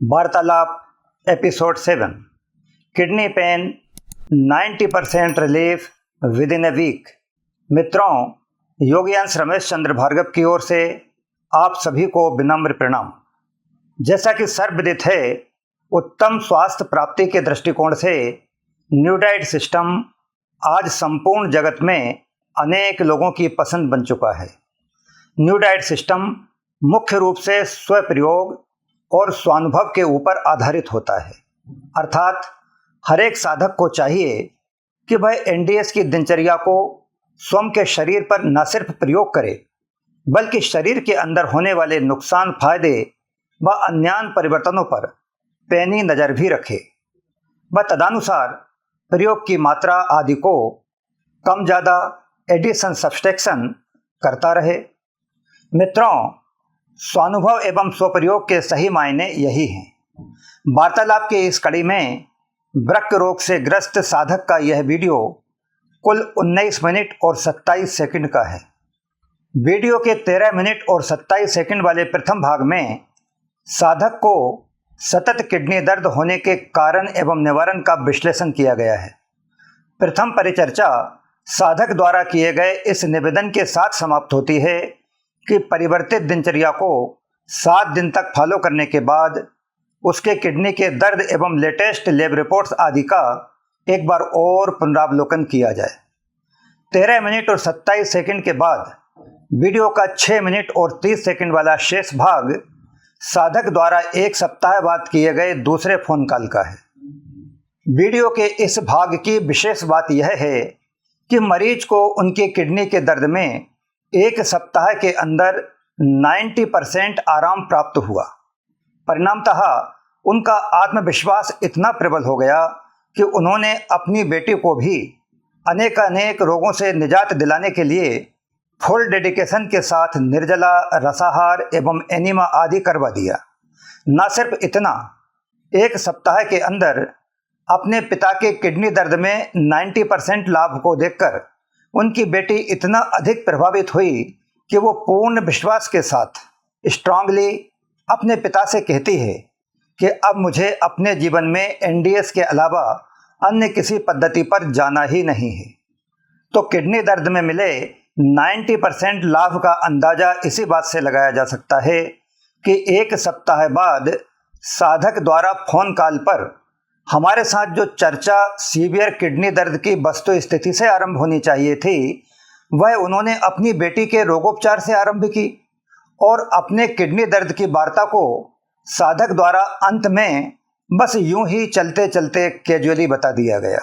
वार्तालाप episode 7 kidney pain 90% relief within a week. मित्रों, योगियांश रमेश चंद्र भार्गव की ओर से आप सभी को विनम्र प्रणाम। जैसा कि सर्वविदित है, उत्तम स्वास्थ्य प्राप्ति के दृष्टिकोण से न्यू डाइट सिस्टम आज संपूर्ण जगत में अनेक लोगों की पसंद बन चुका है। न्यू डाइट सिस्टम मुख्य रूप से स्वप्रयोग और स्वानुभव के ऊपर आधारित होता है, अर्थात हर एक साधक को चाहिए कि वह एनडीएस की दिनचर्या को स्वयं के शरीर पर न सिर्फ प्रयोग करे, बल्कि शरीर के अंदर होने वाले नुकसान, फायदे व अन्यान्य परिवर्तनों पर पैनी नज़र भी रखे व तदनुसार प्रयोग की मात्रा आदि को कम ज़्यादा एडिशन सब्सट्रैक्शन करता रहे। मित्रों, स्वानुभव एवं स्वप्रयोग के सही मायने यही हैं। वार्तालाप के इस कड़ी में वृक्क रोग से ग्रस्त साधक का यह वीडियो कुल 19 मिनट और 27 सेकंड का है। वीडियो के 13 मिनट और 27 सेकंड वाले प्रथम भाग में साधक को सतत किडनी दर्द होने के कारण एवं निवारण का विश्लेषण किया गया है। प्रथम परिचर्चा साधक द्वारा किए गए इस निवेदन के साथ समाप्त होती है कि परिवर्तित दिनचर्या को 7 दिन तक फॉलो करने के बाद उसके किडनी के दर्द एवं लेटेस्ट लैब रिपोर्ट्स आदि का एक बार और पुनरावलोकन किया जाए। 13 मिनट और 27 सेकंड के बाद वीडियो का 6 मिनट और 30 सेकंड वाला शेष भाग साधक द्वारा एक सप्ताह बाद किए गए दूसरे फोन कॉल का है। वीडियो के इस भाग की विशेष बात यह है कि मरीज को उनके किडनी के दर्द में एक सप्ताह के अंदर 90% आराम प्राप्त हुआ। परिणामतः उनका आत्मविश्वास इतना प्रबल हो गया कि उन्होंने अपनी बेटी को भी अनेक रोगों से निजात दिलाने के लिए फुल डेडिकेशन के साथ निर्जला, रसाहार एवं एनीमा आदि करवा दिया। न सिर्फ इतना, एक सप्ताह के अंदर अपने पिता के किडनी दर्द में 90% लाभ को देखकर उनकी बेटी इतना अधिक प्रभावित हुई कि वो पूर्ण विश्वास के साथ स्ट्रांगली अपने पिता से कहती है कि अब मुझे अपने जीवन में एनडीएस के अलावा अन्य किसी पद्धति पर जाना ही नहीं है। तो किडनी दर्द में मिले 90% लाभ का अंदाजा इसी बात से लगाया जा सकता है कि एक सप्ताह बाद साधक द्वारा फोन कॉल पर हमारे साथ जो चर्चा सीवियर किडनी दर्द की वस्तु स्थिति से आरंभ होनी चाहिए थी, वह उन्होंने अपनी बेटी के रोगोपचार से आरंभ की और अपने किडनी दर्द की वार्ता को साधक द्वारा अंत में बस यूं ही चलते चलते कैजुअली बता दिया गया।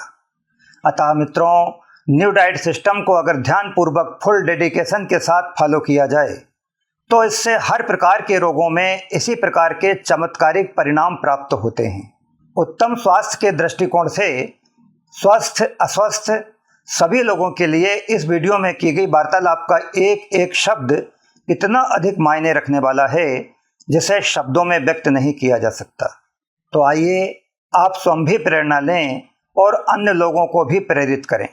अतः मित्रों, न्यू डाइट सिस्टम को अगर ध्यानपूर्वक फुल डेडिकेशन के साथ फॉलो किया जाए तो इससे हर प्रकार के रोगों में इसी प्रकार के चमत्कारिक परिणाम प्राप्त होते हैं। उत्तम स्वास्थ्य के दृष्टिकोण से स्वस्थ अस्वस्थ सभी लोगों के लिए इस वीडियो में की गई वार्तालाप का एक एक शब्द इतना अधिक मायने रखने वाला है जिसे शब्दों में व्यक्त नहीं किया जा सकता। तो आइए आप स्वयं भी प्रेरणा लें और अन्य लोगों को भी प्रेरित करें।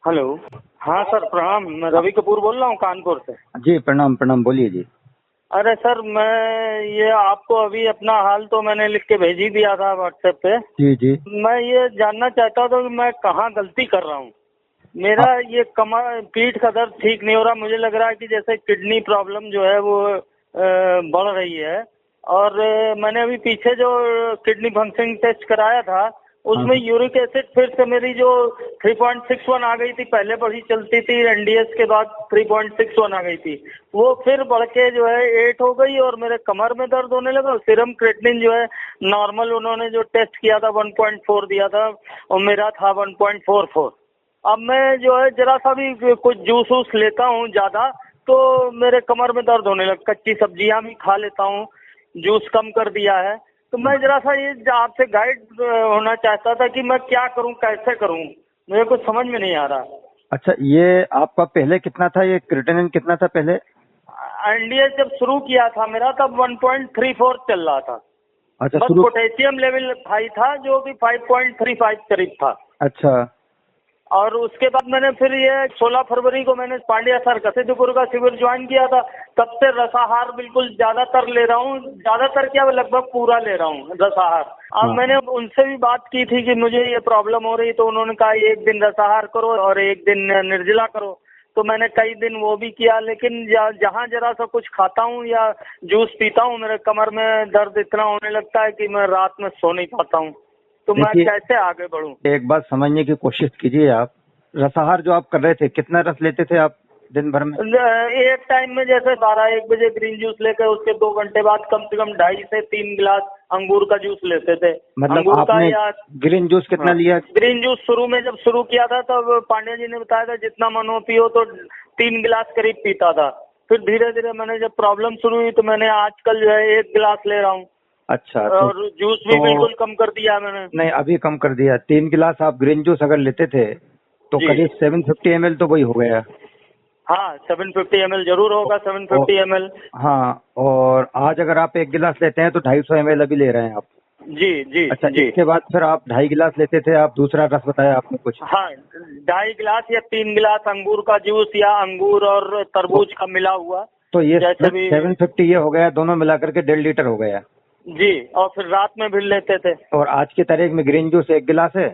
हेलो। हाँ सर, प्रणाम। मैं रवि कपूर बोल रहा हूँ कानपुर से। जी प्रणाम प्रणाम, बोलिए जी। अरे सर, मैं ये आपको अभी अपना हाल तो मैंने लिख के भेज ही दिया था व्हाट्सएप पे। जी जी। मैं ये जानना चाहता था कि मैं कहाँ गलती कर रहा हूँ। मेरा ये कमर पीठ का दर्द ठीक नहीं हो रहा। मुझे लग रहा है कि जैसे किडनी प्रॉब्लम जो है वो बढ़ रही है। और मैंने अभी पीछे जो किडनी फंक्शनिंग टेस्ट कराया था उसमें यूरिक एसिड फिर से मेरी जो 3.61 आ गई थी, पहले बढ़ी चलती थी, एनडीएस के बाद 3.61 आ गई थी, वो फिर बढ़ के जो है 8 हो गई और मेरे कमर में दर्द होने लगा। सीरम क्रेटिनिन जो है नॉर्मल उन्होंने जो टेस्ट किया था 1.4 दिया था और मेरा था 1.44। अब मैं जो है जरा सा भी कुछ जूस वूस लेता हूँ ज्यादा तो मेरे कमर में दर्द होने लगा। कच्ची सब्जियां भी खा लेता हूँ, जूस कम कर दिया है। तो मैं जरा सा ये आपसे गाइड होना चाहता था कि मैं क्या करूं, कैसे करूं, मुझे कुछ समझ में नहीं आ रहा। अच्छा, ये आपका पहले कितना था, ये क्रिएटिनिन कितना था पहले? एनडीएस जब शुरू किया था मेरा तब 1.34 चल रहा था। अच्छा, बस पोटेशियम लेवल हाई था जो कि 5.35 करीब था। अच्छा। और उसके बाद मैंने फिर ये 16 फरवरी को मैंने पांड्या सर कसिदपुर का शिविर ज्वाइन किया था। तब से रसाहार बिल्कुल ज्यादातर ले रहा हूँ, ज्यादातर क्या लगभग पूरा ले रहा हूँ रसाहार। अब मैंने उनसे भी बात की थी कि मुझे ये प्रॉब्लम हो रही, तो उन्होंने कहा एक दिन रसाहार करो और एक दिन निर्जला करो। तो मैंने कई दिन वो भी किया, लेकिन जहाँ जरा सा कुछ खाता हूँ या जूस पीता हूँ, मेरे कमर में दर्द इतना होने लगता है कि मैं रात में सो नहीं पाता हूँ। तो मैं कैसे आगे बढ़ूँ? एक बात समझने की कोशिश कीजिए। आप रसाहार जो आप कर रहे थे, कितना रस लेते थे आप दिन भर में? एक टाइम में जैसे 12-1 बजे ग्रीन जूस लेकर उसके 2 घंटे बाद कम से कम 2.5 से 3 गिलास अंगूर का जूस लेते थे। मतलब अंगूर आपने का या ग्रीन जूस कितना लिया? ग्रीन जूस शुरू में जब शुरू किया था तब पांडे जी ने बताया था जितना मन हो पियो, तो 3 गिलास करीब पीता था। फिर धीरे धीरे मैंने जब प्रॉब्लम शुरू हुई तो मैंने आजकल जो है 1 गिलास ले रहा हूँ। अच्छा, और जूस भी बिल्कुल कम कर दिया मैंने। नहीं, अभी कम कर दिया। 3 गिलास आप ग्रीन जूस अगर लेते थे तो करीब 750 ml तो वही हो गया। हाँ, 750 ml जरूर होगा, 750 ml। हाँ, और आज अगर आप 1 गिलास लेते हैं तो 250 ml अभी ले रहे हैं आप। जी जी। अच्छा जी। इसके बाद फिर आप 2.5 गिलास लेते थे, आप दूसरा रस बताया आपने कुछ? हाँ, 2.5 गिलास या 3 गिलास अंगूर का जूस या अंगूर और तरबूज का मिला हुआ। तो ये जैसे भी 750 ये हो गया, दोनों मिलाकर के 1.5 लीटर हो गया जी। और फिर रात में भी लेते थे। और आज की तारीख में ग्रीन जूस 1 गिलास है।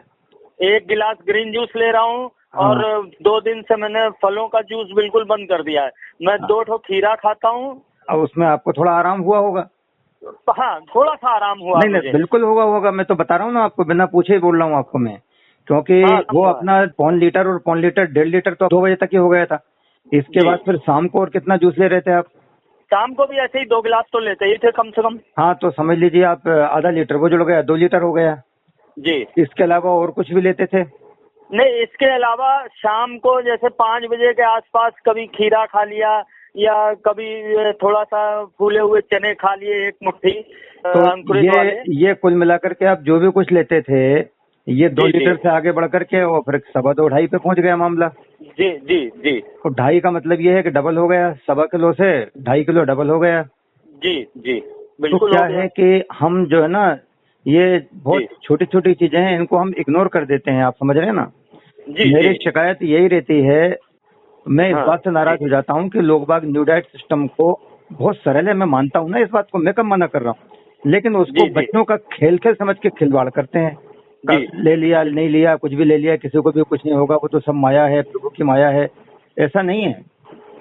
1 गिलास ग्रीन जूस ले रहा हूँ। हाँ। और 2 दिन से मैंने फलों का जूस बिल्कुल बंद कर दिया है। मैं 2 ठो खीरा खाता हूँ। अब उसमें आपको थोड़ा आराम हुआ होगा? हाँ, थोड़ा सा आराम हुआ नहीं मुझे। नहीं, बिल्कुल होगा। मैं तो बता रहा हूँ ना आपको, बिना पूछे ही बोल रहा हूँ आपको मैं, क्योंकि वो अपना 1.5 लीटर और 1.5 लीटर 1.5 लीटर तो 2 बजे तक ही हो गया था। इसके बाद फिर शाम को और कितना जूस ले रहे थे आप? शाम को भी ऐसे ही 2 गिलास तो लेते ही थे कम से कम। हाँ, तो समझ लीजिए आप आधा लीटर वो जुड़ गया, 2 लीटर हो गया जी। इसके अलावा और कुछ भी लेते थे? नहीं, इसके अलावा शाम को जैसे 5 बजे के आसपास कभी खीरा खा लिया या कभी थोड़ा सा फूले हुए चने खा लिए 1 मुट्ठी तो अंकुरित वाले। ये कुल मिलाकर के आप जो भी कुछ लेते थे ये 2 लीटर से आगे बढ़ करके और फिर 2.25 पे पहुंच गया मामला। जी जी जी। तो 2.5 का मतलब ये है कि डबल हो गया, 1.25 किलो से 2.5 किलो डबल हो गया। जी जी तो बिल्कुल। क्या है कि हम जो है ना, ये बहुत छोटी छोटी चीजें हैं, इनको हम इग्नोर कर देते हैं, आप समझ रहे हैं ना? जी। मेरी शिकायत यही रहती है, मैं इस बात से नाराज हो जाता हूँ कि लोग बाग न्यू डाइट सिस्टम को बहुत सरल है, मैं मानता हूँ ना इस बात को, मैं कब मना कर रहा हूँ, लेकिन उसको बच्चों का खेल खेल समझ के खिलवाड़ करते हैं। ले लिया नहीं लिया, कुछ भी ले लिया, किसी को भी कुछ नहीं होगा, वो तो सब माया है, प्रभु की माया है। ऐसा नहीं है।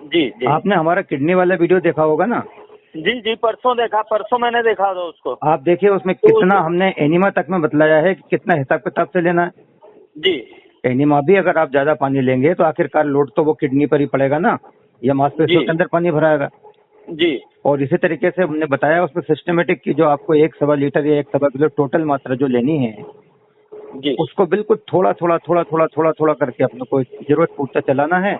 जी। आपने हमारा किडनी वाला वीडियो देखा होगा ना? जी, परसों देखा, परसों मैंने देखा था उसको। आप देखिए उसमें कितना हमने एनिमा तक में बतलाया है कि कितना हिसाब किताब से लेना है। जी। एनिमा भी अगर आप ज्यादा पानी लेंगे तो आखिरकार लोड तो वो किडनी पर ही पड़ेगा ना, या मांसपेशियों के अंदर पानी भराएगा। जी। और इसी तरीके से हमने बताया उसमें सिस्टमेटिक की जो आपको 1.25 लीटर या 1.25 किलो टोटल मात्रा जो लेनी है जी, उसको बिल्कुल थोड़ा थोड़ा करके अपने को जरूरत पूछता चलाना है।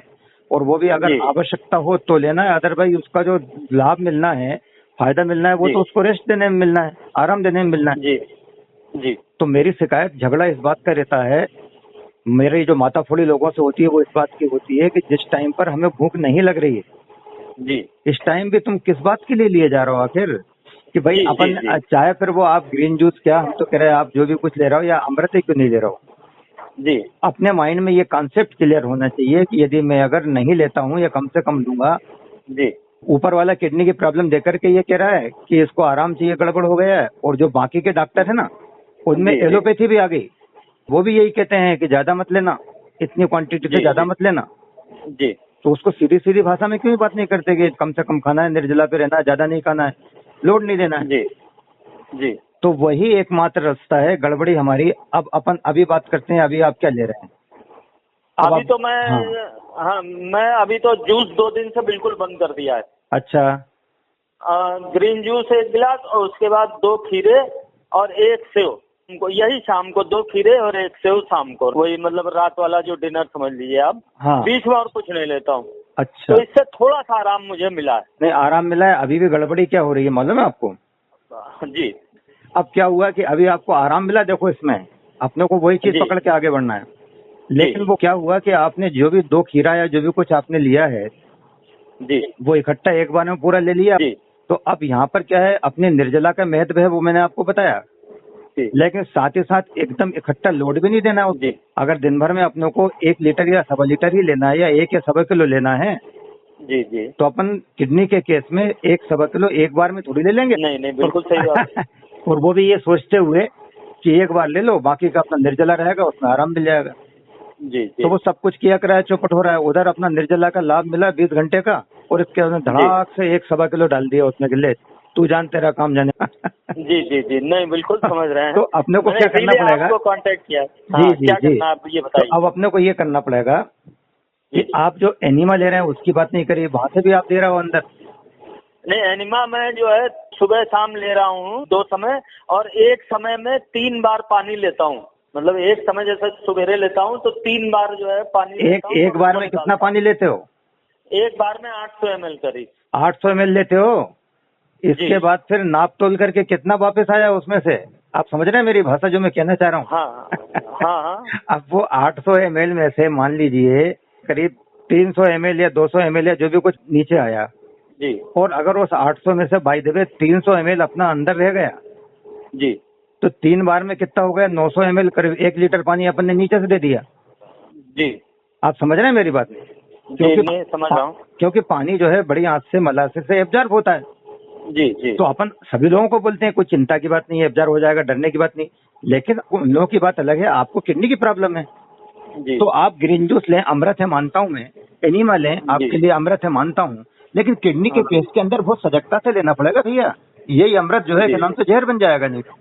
और वो भी अगर आवश्यकता हो तो लेना है, अदरवाइज उसका जो लाभ मिलना है, फायदा मिलना है, वो तो उसको रेस्ट देने में मिलना है, आराम देने में मिलना है। जी जी। तो मेरी शिकायत झगड़ा इस बात का रहता है, मेरी जो माता फोड़ी लोगों से होती है वो इस बात की होती है कि जिस टाइम पर हमें भूख नहीं लग रही है जी, इस टाइम भी तुम किस बात के लिए लिए जा रहे हो आखिर? कि भाई अपन चाहे फिर वो आप ग्रीन जूस क्या, हम तो कह रहे हैं आप जो भी कुछ ले रहे हो या अमृत ही क्यों नहीं ले रहे हो जी, अपने माइंड में ये कॉन्सेप्ट क्लियर होना चाहिए कि यदि मैं अगर नहीं लेता हूँ या कम से कम लूंगा, जी, ऊपर वाला किडनी की प्रॉब्लम देकर के ये कह रहा है कि इसको आराम चाहिए, गड़बड़ हो गया है। और जो बाकी के डॉक्टर है ना, उनमें एलोपैथी भी आ गई, वो भी यही कहते हैं कि ज्यादा मत लेना, इतनी क्वांटिटी से ज्यादा मत लेना। जी। तो उसको सीधी सीधी भाषा में क्यों बात नहीं करते कि कम से कम खाना है, निर्जला पे रहना है, ज्यादा नहीं खाना है, लोड नहीं देना है। जी जी। तो वही एकमात्र रास्ता है गड़बड़ी हमारी। अब अपन अभी बात करते हैं, अभी आप क्या ले रहे हैं? अभी तो मैं मैं अभी तो जूस 2 दिन से बिल्कुल बंद कर दिया है। अच्छा। ग्रीन जूस 1 गिलास और उसके बाद 2 खीरे और 1 सेव, यही शाम को 2 खीरे और 1 सेव शाम को, वही मतलब रात वाला जो डिनर समझ लीजिए आप। बीच में और कुछ नहीं लेता हूँ। अच्छा। तो इससे थोड़ा सा आराम मुझे मिला है। नहीं, आराम मिला है। अभी भी गड़बड़ी क्या हो रही है मालूम है आपको? जी। अब क्या हुआ कि अभी आपको आराम मिला, देखो इसमें अपने को वही चीज पकड़ के आगे बढ़ना है। लेकिन वो क्या हुआ कि आपने जो भी 2 खीरा या जो भी कुछ आपने लिया है जी, वो इकट्ठा एक बार में पूरा ले लिया। जी। तो अब यहाँ पर क्या है, अपने निर्जला का महत्व है वो मैंने आपको बताया जी लेकिन साथ ही साथ एकदम इकट्ठा लोड भी नहीं देना है। जी अगर दिन भर में अपनों को 1 लीटर या 1.25 लीटर ही लेना है या 1 या 1.25 किलो लेना है, जी जी। तो अपन किडनी के केस में 1.25 किलो एक बार में थोड़ी ले लेंगे। नहीं नहीं, बिल्कुल सही बात है। और वो भी ये सोचते हुए कि एक बार ले लो, बाकी का अपना निर्जला रहेगा, उसमें आराम मिल जाएगा। जी जी तो वो सब कुछ किया कराया चौपट हो रहा है। उधर अपना निर्जला का लाभ मिला 20 घंटे का, और इसके अंदर धड़ाक से 1.25 किलो डाल दिया उसमें, ले तू जान तेरा काम जाने। जी जी जी, नहीं बिल्कुल समझ रहे हैं। तो अपने को मैंने क्या करना इसीलिए पड़ेगा? आपको कांटेक्ट किया। जी हाँ, जी क्या जी। करना है आप ये तो बताइए। अब अपने को ये करना पड़ेगा जी कि आप जो एनिमा ले रहे हैं उसकी बात नहीं करिए, वहां से भी आप दे रहे हो अंदर। नहीं, एनिमा मैं जो है सुबह शाम ले रहा हूँ 2 समय, और एक समय में 3 बार पानी लेता हूँ। मतलब एक समय जैसे सवेरे लेता हूँ तो 3 बार जो है पानी लेता हूँ। एक बार में कितना पानी लेते हो? एक बार में 800 ml करीब। 800 ml लेते हो। इसके जी। बाद फिर नाप तोल करके कितना वापस आया उसमें से? आप समझ रहे हैं मेरी भाषा जो मैं कहना चाह रहा हूँ? हाँ हाँ हाँ। अब वो 800 ml में से मान लीजिए करीब 300 ml या 200 ml या जो भी कुछ नीचे आया, जी और अगर उस 800 में से बाय द वे 300 ml अपना अंदर रह गया, जी तो 3 बार में कितना हो गया? 900 ml, करीब 1 लीटर पानी अपन ने नीचे से दे दिया। जी आप समझ रहे हैं मेरी बात? जी, नहीं समझ रहा हूँ। क्योंकि पानी जो है बड़ी आंच से मलासे से एब्जॉर्ब होता है। जी जी तो अपन सभी लोगों को बोलते हैं कोई चिंता की बात नहीं है, एब्जॉर्ब हो जाएगा, डरने की बात नहीं। लेकिन उन लोगों की बात अलग है, आपको किडनी की प्रॉब्लम है। जी। तो आप ग्रीन जूस लें, अमृत है मानता हूँ मैं, एनिमा लें, आपके लिए अमृत है मानता हूँ, लेकिन किडनी के केस के अंदर बहुत सजगता से लेना पड़ेगा भैया। यही अमृत जो है जी, कि नाम तो जहर बन जाएगा नहीं तो।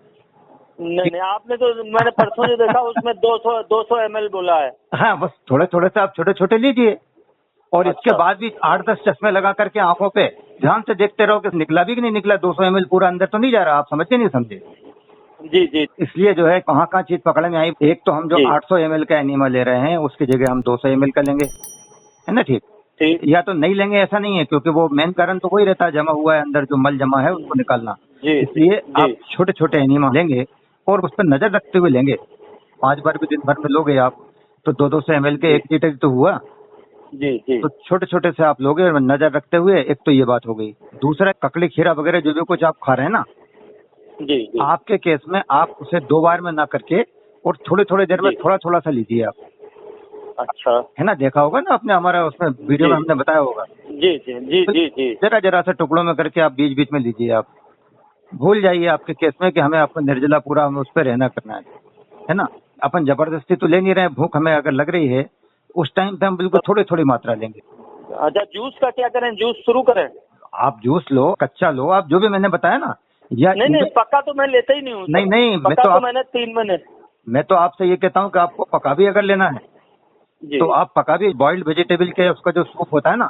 नहीं आपने तो, मैंने परसों जो देखा उसमें 200 ml बोला है। हाँ, बस थोड़े थोड़े से आप छोटे छोटे लीजिए, और इसके अच्छा। बाद भी 8-10 चश्मे लगा करके आंखों पे ध्यान से देखते रहो कि निकला भी कि नहीं निकला। 200 ml पूरा अंदर तो नहीं जा रहा। आप समझे नहीं समझे? जी जी इसलिए जो है कहाँ कहाँ चीज पकड़ में आई। एक तो हम जो जी। 800 ml का एनिमा ले रहे हैं उसकी जगह हम 200 ml का लेंगे, है ना? ठीक। ठीक। या तो नहीं लेंगे ऐसा नहीं है, क्योंकि वो मेन कारण तो वही रहता है, जमा हुआ है अंदर जो मल जमा है उसको निकालना। जी इसलिए जी आप छोटे छोटे एनिमा लेंगे और उस पर नजर रखते हुए लेंगे। 5 बार भी दिन भर में लोगे आप तो 200 ml के 1 लीटर तो हुआ। जी जी तो छोटे छोटे से आप लोगे और नजर रखते हुए। एक तो ये बात हो गई। दूसरा, ककड़ी खीरा वगैरह जो भी कुछ आप खा रहे हैं ना, जी जी। आपके केस में आप उसे 2 बार में ना करके और थोड़ी थोड़ी देर में जी। थोड़ा थोड़ा सा लीजिए आप, अच्छा। है ना? देखा होगा ना आपने, हमारा उसमें वीडियो में हमने बताया होगा। जी जी जी जी जी। जरा जरा से टुकड़ों में करके आप बीच बीच में लीजिए। आप भूल जाइए आपके केस में कि हमें आपको निर्जला पूरा हमें उस पर रहना करना है ना? अपन जबरदस्ती तो ले नहीं रहे। भूख हमें अगर लग रही है उस टाइम पे हम बिल्कुल थोड़ी थोड़ी मात्रा लेंगे। अच्छा, जूस का क्या करें? जूस शुरू करें? आप जूस लो, कच्चा लो, आप जो भी मैंने बताया ना। या नहीं नहीं, पक्का तो मैं लेता ही नहीं हूँ। नहीं नहीं, पक्का तो मैंने 3 महीने। मैं तो आपसे ये कहता हूँ कि आपको पका भी अगर लेना है जी तो आप पका भी, बॉइल्ड वेजिटेबल के उसका जो सूप होता है ना,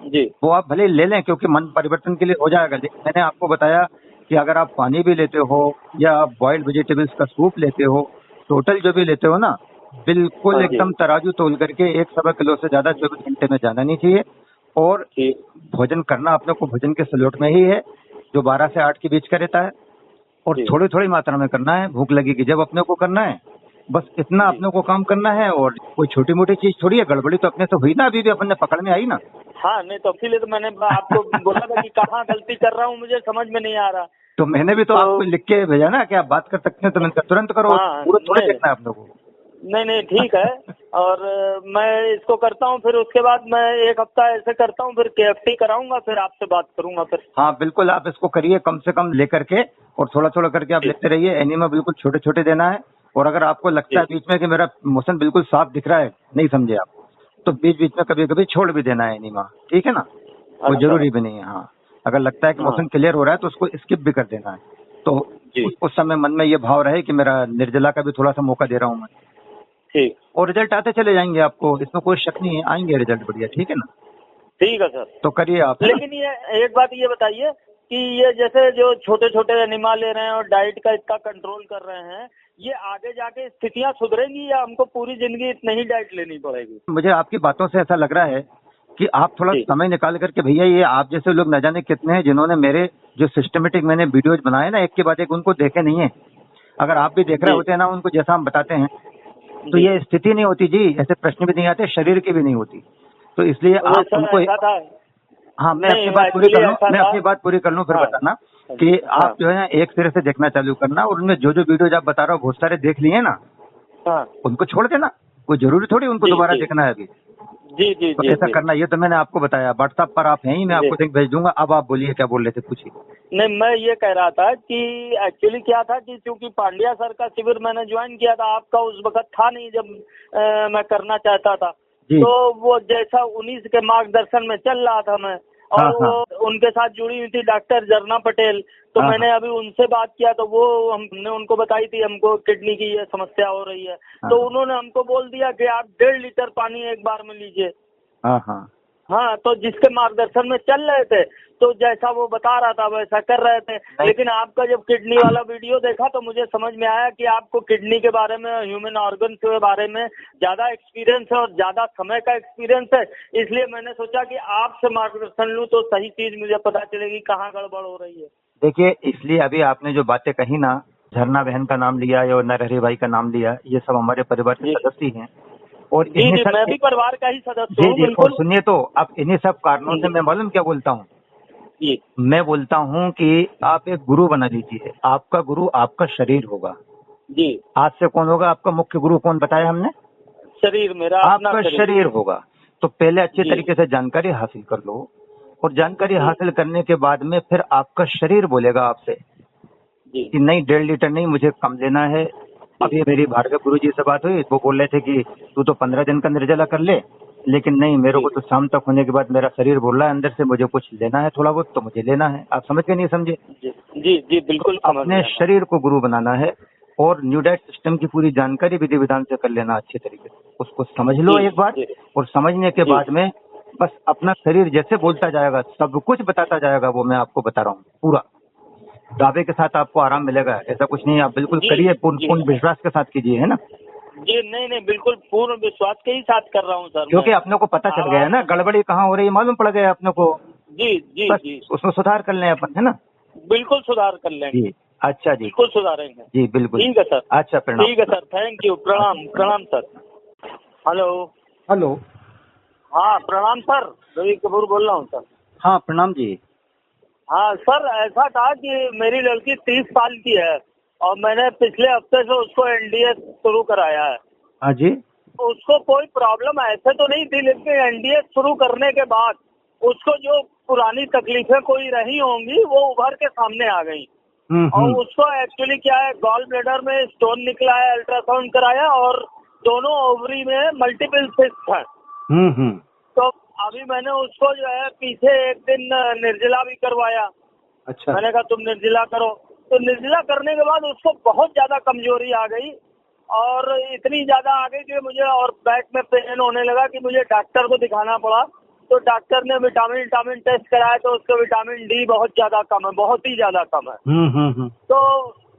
जी वो आप भले ले लें, क्योंकि मन परिवर्तन के लिए हो जाएगा। लेकिन मैंने आपको बताया कि अगर आप पानी भी लेते हो या आप बॉइल्ड वेजिटेबल्स का सूप लेते हो, टोटल जो भी लेते हो ना, बिल्कुल हाँ जी। एकदम तराजू तोल करके 1 किलो से ज्यादा 24 घंटे में जाना नहीं चाहिए। और ठीक। भोजन करना अपने को भोजन के स्लॉट में ही है, जो 12 से 8 के बीच का रहता है, और जी। थोड़ी थोड़ी मात्रा में करना है। भूख लगेगी जब अपने को करना है, बस इतना जी। अपने को काम करना है। और कोई छोटी मोटी चीज थोड़ी है, गड़बड़ी तो अपने से हुई ना, अभी भी अपन ने पकड़ में आई ना। हाँ, नहीं तो इसीलिए तो मैंने आपको बोला था कि कहाँ गलती कर रहा हूँ, मुझे समझ में नहीं आ रहा। तो मैंने भी तो आपको लिख के भेजा ना कि आप बात कर सकते हैं तो मैंने कहा तुरंत करो। हाँ, पूरा थोड़ी नहीं। देखना है आप लोगों को। नहीं नहीं, ठीक है। और मैं इसको करता हूँ, फिर उसके बाद मैं 1 हफ्ता ऐसे करता हूँ, फिर KFT कराऊंगा, फिर आपसे बात करूंगा फिर। हाँ बिल्कुल, आप इसको करिए कम से कम लेकर के, और थोड़ा थोड़ा करके आप लेते रहिए। एनिमा बिल्कुल छोटे छोटे देना है। और अगर आपको लगता है बीच में कि मेरा मोशन बिल्कुल साफ दिख रहा है, नहीं समझे आप, तो बीच बीच में कभी कभी छोड़ भी देना है एनिमा, ठीक है ना? वो जरूरी भी नहीं है। हाँ, अगर लगता है कि मोशन क्लियर हो रहा है तो उसको स्किप भी कर देना है। तो उस समय मन में ये भाव रहे कि मेरा निर्जला का भी थोड़ा सा मौका दे रहा हूँ मैं। ठीक। और रिजल्ट आते चले जाएंगे आपको, इसमें कोई शक नहीं है, आएंगे रिजल्ट बढ़िया, ठीक है ना? ठीक है सर। तो करिए आप। लेकिन ये एक बात ये बताइए कि ये जैसे जो छोटे छोटे एनिमा ले रहे हैं और डाइट का इतना कंट्रोल कर रहे हैं, ये आगे जाके स्थितियां सुधरेंगी या हमको पूरी जिंदगी इतनी ही डाइट लेनी पड़ेगी? मुझे आपकी बातों से ऐसा लग रहा है कि आप थोड़ा समय निकाल करके, भैया ये आप जैसे लोग न जाने कितने हैं जिन्होंने मेरे जो सिस्टमेटिक मैंने वीडियोज बनाए ना एक के बाद एक, उनको देखे नहीं है। अगर आप भी देख रहे होते हैं ना उनको, जैसा हम बताते हैं, तो ये स्थिति नहीं होती जी, ऐसे प्रश्न भी नहीं आते, शरीर की भी नहीं होती। तो इसलिए आप उनको, हाँ मैं अपनी बात पूरी कर लूँ, फिर बताना कि आप जो है एक सिरे से देखना चालू करना, और उनमें जो जो वीडियोज आप बता रहे हो बहुत सारे देख लिए ना, हाँ उनको छोड़ देना, कोई जरूरी थोड़ी उनको जी, दोबारा जी। देखना है अभी। जी जी तो जी ऐसा जी करना, ये तो मैंने आपको बताया। व्हाट्सएप पर आप हैं ही, मैं जी। आपको लिंक भेज दूंगा। अब आप बोलिए, क्या बोल रहे थे, पूछिए। नहीं, मैं ये कह रहा था कि एक्चुअली क्या था कि क्योंकि पांड्या सर का शिविर मैंने ज्वाइन किया था, आपका उस वक्त था नहीं जब मैं करना चाहता था, जी। तो वो जैसा उन्हीं के मार्गदर्शन में चल रहा था मैं, और हाँ, हाँ। वो उनके साथ जुड़ी हुई थी डॉक्टर जरना पटेल, तो हाँ, मैंने अभी उनसे बात किया तो वो हमने उनको बताई थी हमको किडनी की ये समस्या हो रही है, हाँ। तो उन्होंने हमको बोल दिया कि आप 1.5 लीटर पानी एक बार में लीजिए। हाँ, हाँ। हाँ, तो जिसके मार्गदर्शन में चल रहे थे, तो जैसा वो बता रहा था वैसा कर रहे थे, लेकिन आपका जब किडनी वाला वीडियो देखा तो मुझे समझ में आया कि आपको किडनी के बारे में, ह्यूमन ऑर्गन के बारे में ज्यादा एक्सपीरियंस है और ज्यादा समय का एक्सपीरियंस है, इसलिए मैंने सोचा कि आपसे मार्गदर्शन लूँ तो सही चीज मुझे पता चलेगी कहाँ गड़बड़ हो रही है। देखिए, इसलिए अभी आपने जो बातें कही ना, झरना बहन का नाम लिया या नरहरी भाई का नाम लिया, ये सब हमारे परिवार के जी सदस्य ही हैं। और जी इन्हीं जी, सब मैं भी परिवार का ही सदस्य जी हूँ, जी, और बिल्कुल। सुनिए तो, अब इन्हीं सब कारणों से जी मैं मालूम क्या बोलता हूँ, जी मैं बोलता हूँ कि आप एक गुरु बना लीजिए। आपका गुरु आपका शरीर होगा। जी, आज से कौन होगा आपका मुख्य गुरु, कौन बताया हमने? शरीर मेरा अपना आपका शरीर। शरीर होगा। तो पहले अच्छे जी तरीके से जानकारी हासिल कर लो, और जानकारी जी हासिल करने के बाद में फिर आपका शरीर बोलेगा आपसे जी कि नहीं, 1.5 लीटर नहीं, मुझे कम लेना है। अभी मेरी भार्गव गुरु जी से बात हुई, वो बोल रहे थे कि तू तो 15 दिन का निर्जला कर ले, लेकिन नहीं, मेरे जी को तो शाम तक होने के बाद मेरा शरीर बोल रहा है अंदर से, मुझे कुछ लेना है थोड़ा बहुत, तो मुझे लेना है। आप समझ के नहीं समझे? जी जी जी, बिल्कुल समझ अपने गया मैं। शरीर को गुरु बनाना है, और न्यू डाइट सिस्टम की पूरी जानकारी विधि विधान से कर लेना अच्छे तरीके से। उसको समझ लो जी एक बार, जी और समझने के जी बाद में बस अपना शरीर जैसे बोलता जाएगा, सब कुछ बताता जाएगा, वो मैं आपको बता रहा हूँ पूरा दावे के साथ आपको आराम मिलेगा। ऐसा कुछ नहीं, आप बिल्कुल जी करिए, पूर्ण जी पूर्ण विश्वास के साथ कीजिए, है ना? जी, नहीं नहीं, बिल्कुल पूर्ण विश्वास के ही साथ कर रहा हूँ सर मैं। क्योंकि अपने को पता चल गया है ना, गड़बड़ी कहाँ हो रही है, मालूम पड़ गया अपने को। जी जी बस जी, उसमें सुधार कर लें अपन, है ना? बिल्कुल सुधार कर लेंगे। जी, अच्छा जी, बिल्कुल सुधारेंगे। जी बिल्कुल। ठीक है सर। अच्छा, प्रणाम। ठीक है सर, थैंक यू, प्रणाम प्रणाम सर। हेलो। हेलो। हाँ प्रणाम सर, रवि कपूर बोल रहा हूँ सर। हाँ, प्रणाम जी। हाँ सर, ऐसा था कि मेरी लड़की 30 साल की है और मैंने पिछले हफ्ते से उसको एनडीए शुरू कराया है। हाँ जी। उसको कोई प्रॉब्लम ऐसे तो नहीं थी, लेकिन एनडीए शुरू करने के बाद उसको जो पुरानी तकलीफें कोई रही होंगी वो उभर के सामने आ गई। और उसको एक्चुअली क्या है, गॉल ब्लैडर में स्टोन निकला है, अल्ट्रासाउंड कराया और दोनों ओवरी में मल्टीपल सिस्ट है। तो अभी मैंने उसको जो है पीछे एक दिन निर्जला भी करवाया। अच्छा। मैंने कहा तुम निर्जला करो, तो निर्जला करने के बाद उसको बहुत ज्यादा कमजोरी आ गई, और इतनी ज्यादा आ गई कि मुझे और बैक में पेन होने लगा कि मुझे डॉक्टर को दिखाना पड़ा। तो डॉक्टर ने विटामिन टेस्ट कराया तो उसका विटामिन डी बहुत ज्यादा कम है, बहुत ही ज्यादा कम है। तो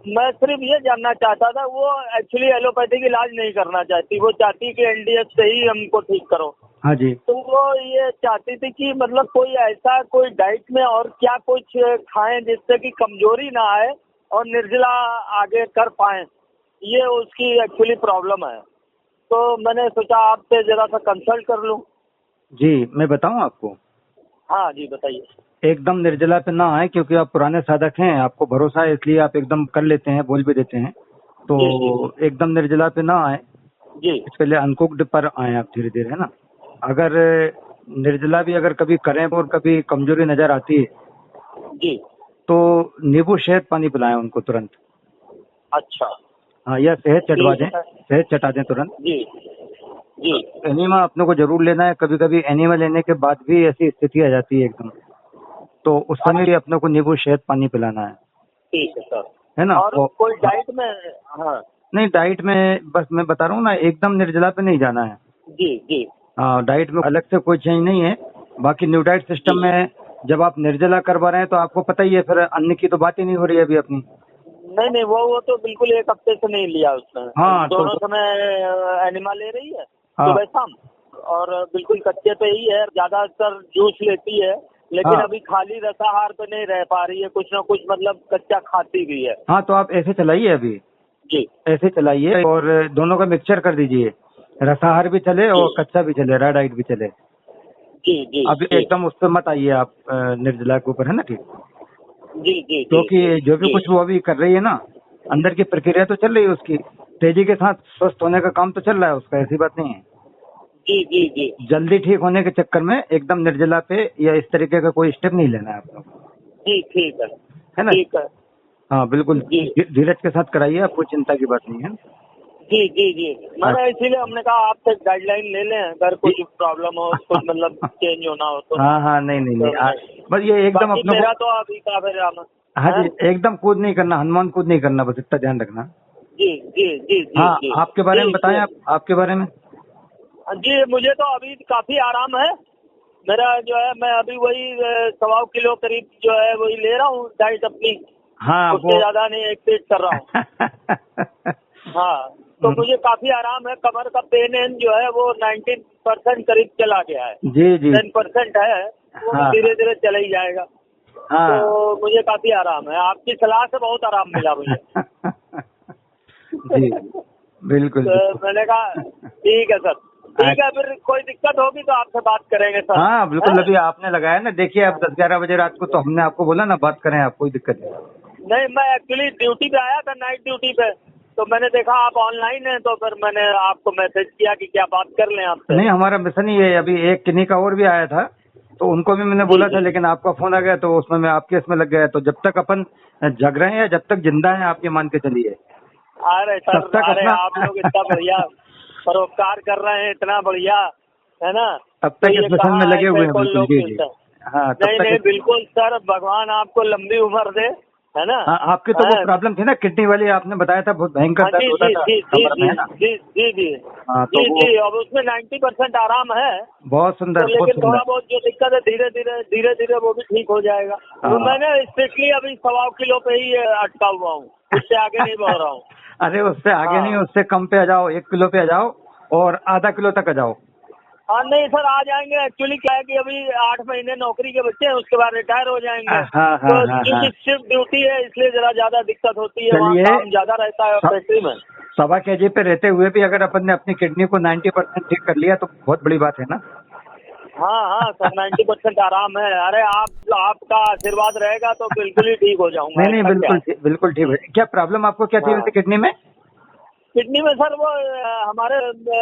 मैं सिर्फ ये जानना चाहता था, वो एक्चुअली एलोपैथिक इलाज नहीं करना चाहती, वो चाहती कि एनडीएस से ही हमको ठीक करो। हाँ जी। तो वो ये चाहती थी कि मतलब कोई ऐसा कोई डाइट में और क्या कुछ खाएं जिससे कि कमजोरी ना आए और निर्जला आगे कर पाए, ये उसकी एक्चुअली प्रॉब्लम है। तो मैंने सोचा आपसे जरा सा कंसल्ट कर लूं। जी, मैं बताऊं आपको? हाँ जी, बताइए। एकदम निर्जला पे ना आए, क्योंकि आप पुराने साधक हैं, आपको भरोसा है, इसलिए आप एकदम कर लेते हैं, बोल भी देते हैं। तो जी जी एकदम निर्जला पे ना आए, जी इसके लिए अनकुक्ड पर आए आप धीरे धीरे, है ना? अगर निर्जला भी अगर कभी करें और कभी कमजोरी नजर आती है, जी। तो नींबू शहद पानी पिलाएं उनको तुरंत। अच्छा, हाँ, या शहद चटवा ठीक दें, है। शहद चटा दें तुरंत। जी जी। एनीमा अपने को जरूर लेना है, कभी कभी एनीमा लेने के बाद भी ऐसी स्थिति आ जाती है एकदम, तो उस समय भी अपने को नींबू शहद पानी पिलाना ठीक है सर। है ना? और कोई डाइट में? हाँ नहीं, डाइट में बस मैं बता रहा हूँ ना, एकदम निर्जला पे नहीं जाना है। जी जी हाँ, डाइट में अलग से कोई चेंज नहीं है। बाकी न्यू डाइट सिस्टम जी। में जब आप निर्जला करवा रहे हैं तो आपको पता ही है, फिर अन्न की तो बात ही नहीं हो रही है अभी अपनी। नहीं नहीं, वो तो बिल्कुल एक हफ्ते से नहीं लिया उसने। हाँ, दोनों तो समय एनिमा ले रही है, हाँ। सुबह शाम, और बिल्कुल कच्चे पे ही है, ज्यादातर जूस लेती है, लेकिन हाँ। अभी खाली रसाहार पे नहीं रह पा रही है, कुछ ना कुछ मतलब कच्चा खाती भी है। हाँ, तो आप ऐसे चलाइए अभी, जी ऐसे चलाइए, और दोनों का मिक्सचर कर दीजिए, रसाहार भी चले और कच्चा भी चले, रा डाइट भी चले। जी जी अभी जी एकदम उस पर मत आइए आप निर्जला के ऊपर, है ना? ठीक। जी जी जी क्योंकि जो भी जी कुछ वो अभी कर रही है ना, अंदर की प्रक्रिया तो चल रही है उसकी, तेजी के साथ स्वस्थ होने का काम तो चल रहा है उसका, ऐसी बात नहीं है। जी जी जी जल्दी ठीक होने के चक्कर में एकदम निर्जला पे या इस तरीके का कोई स्टेप नहीं लेना है आप लोग को, जी, ठीक है ना। है हाँ बिल्कुल, जी धीरज के साथ कराइए, आपको चिंता की बात नहीं है। जी जी जी। मैंने इसीलिए हमने कहा आपसे गाइडलाइन ले लें, अगर कुछ प्रॉब्लम हो, कुछ मतलब चेंज होना हो तो। हाँ हाँ, नहीं नहीं नहीं, बस ये एकदम बाकी अपने मेरा को, तो अभी का फिर हाँ जी, एकदम कूद नहीं करना, हनुमान कूद नहीं करना, बस इतना ध्यान रखना। जी जी जी जी हाँ, जी आपके बारे में जी बताएं, आपके बारे में। जी। मुझे तो अभी काफी आराम है। मेरा जो है, मैं अभी वही 1.25 किलो करीब जो है वही ले रहा हूँ डाइट अपनी, हाँ उससे ज्यादा नहीं एक्सेस कर रहा हूँ। हाँ, तो मुझे काफी आराम है। कमर का पेन जो है वो 90% करीब चला गया है। जी जी 10% है, वो भी हाँ धीरे धीरे चला ही जाएगा। हाँ तो मुझे काफी आराम है, आपकी सलाह से बहुत आराम मिला मुझे। जी बिल्कुल तो बिल्कुल। मैंने कहा ठीक है सर, ठीक है, फिर कोई दिक्कत होगी तो आपसे बात करेंगे सर। हाँ बिल्कुल, हैं? अभी आपने लगाया ना, देखिए अब 10-11 बजे रात को, तो हमने आपको बोला ना बात करें, आप, कोई दिक्कत नहीं। नहीं, मैं एक्चुअली ड्यूटी पे आया था, नाइट ड्यूटी पे, तो मैंने देखा आप ऑनलाइन हैं, तो फिर मैंने आपको मैसेज किया कि क्या बात कर लें आपसे। नहीं, हमारा मिशन ही है, अभी एक किन्हीं का और भी आया था, तो उनको भी मैंने बोला जी था, जी। लेकिन आपका फोन आ गया तो उसमें मैं आपके इसमें लग गया। तो जब तक अपन जग रहे हैं, जब तक जिंदा हैं, आप ये मान के चलिए, अरे तब सर, तक अरे अपना आप लोग इतना बढ़िया परोपकार कर रहे हैं, इतना बढ़िया, है ना। तब तो तक ये इस मिशन में कहाँ लगे हुए हैं, ऐसे बिल्कुल। लोग जी जी, मिलते हैं। हाँ तब नहीं तक नहीं, बिल्कुल सर, भगवान आपको लंबी उम्र दे, है ना। हाँ, आपकी तो वो हाँ प्रॉब्लम थी ना, किडनी वाली, आपने बताया था बहुत भयंकर हाँ, दर्द जी होता जी था जी जी कमर में, जी है ना। जी जी जी हाँ तो जी वो जी। अब उसमें 90% आराम है। बहुत तो सुंदर, बहुत लेकिन थोड़ा सुंदर। बहुत जो दिक्कत है, धीरे धीरे वो भी ठीक हो जाएगा। तो हाँ। मैंने स्ट्रिक्टली अभी 1.25 किलो पे ही अटका हुआ हूँ, उससे आगे नहीं बढ़ रहा हूँ। अरे उससे आगे नहीं, हाँ उससे कम पे आ जाओ, 1 किलो पे आ जाओ और आधा किलो तक आ जाओ। हाँ, नहीं सर, आ जाएंगे। एक्चुअली क्या है कि अभी 8 महीने नौकरी के बच्चे हैं, उसके बाद रिटायर हो जाएंगे। हाँ हाँ तो हाँ हाँ, क्योंकि शिफ्ट ड्यूटी है, इसलिए जरा ज्यादा दिक्कत होती है, वहाँ चलिए, काम ज्यादा रहता है फैक्ट्री में। 1.25 kg पे रहते हुए भी अगर अपन ने अपनी किडनी को 90% ठीक कर लिया तो बहुत बड़ी बात है ना। हाँ हाँ सर, 90% आराम है। अरे आपका आशीर्वाद रहेगा तो बिल्कुल ही ठीक हो जाऊंगा, नहीं नहीं, ऐसा क्या बिल्कुल है। बिल्कुल ठीक है। क्या प्रॉब्लम आपको क्या थी हाँ, वैसे किडनी में? किडनी में सर वो हमारे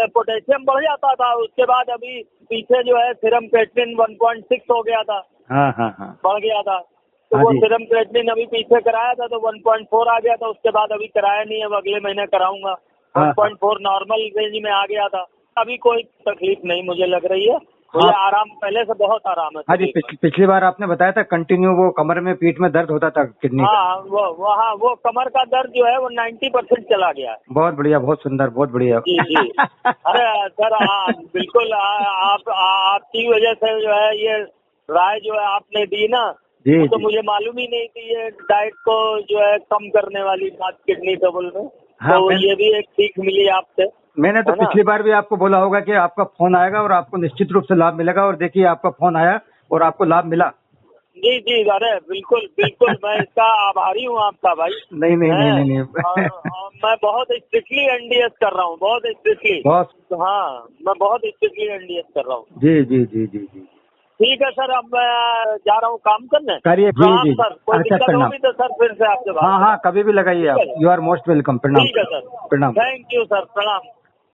पोटेशियम बढ़ जाता था, उसके बाद अभी पीछे जो है सीरम क्रिएटिनिन 1.6 हो गया था, हाँ हाँ हाँ बढ़ गया था। तो हाँ वो जी, सीरम क्रिएटिनिन अभी पीछे कराया था तो 1.4 आ गया था, उसके बाद अभी कराया नहीं है, अब अगले महीने कराऊंगा। हाँ हाँ 1.4 नॉर्मल रेंज में आ गया था। अभी कोई तकलीफ नहीं मुझे लग रही है, मुझे हाँ आराम, पहले से बहुत आराम है हाँ जी, शरीर में। पिछली बार आपने बताया था कंटिन्यू वो कमर में, पीठ में दर्द होता था किडनी का। हाँ, वो कमर का दर्द जो है वो 90% चला गया है। बहुत बढ़िया, बहुत सुंदर, बहुत बढ़िया। जी जी। अरे सर, बिल्कुल आपकी वजह से जो है ये राय जो है आपने दी ना, जी वो तो जी, मुझे मालूम ही नहीं थी, ये डाइट को जो है कम करने वाली बात किडनी ट्रबल में। हाँ तो ये भी एक सीख मिली आपसे, मैंने तो है ना। पिछली बार भी आपको बोला होगा कि आपका फोन आएगा और आपको निश्चित रूप से लाभ मिलेगा, और देखिए आपका फोन आया और आपको लाभ मिला। जी जी, अरे बिल्कुल बिल्कुल, मैं इसका आभारी हूँ आपका भाई। नहीं नहीं नहीं हैं? नहीं और नहीं मैं बहुत स्ट्रिक्टली एनडीएस कर रहा हूँ, बहुत स्ट्रिक्टली। बहुत, हाँ, मैं बहुत स्ट्रिक्टली एनडीएस कर रहा हूँ। जी जी जी जी जी, ठीक है सर, अब मैं जा रहा हूँ काम करने। करिए। जी प्रणाम जी, सर, कोई अच्छा, दिक्कत प्रणाम। होगी तो सर फिर से आपसे बात हाँ हाँ, कभी भी लगाइए आप, करेंगे। You are most welcome. प्रणाम, ठीक है सर, प्रणाम। थैंक यू सर, प्रणाम।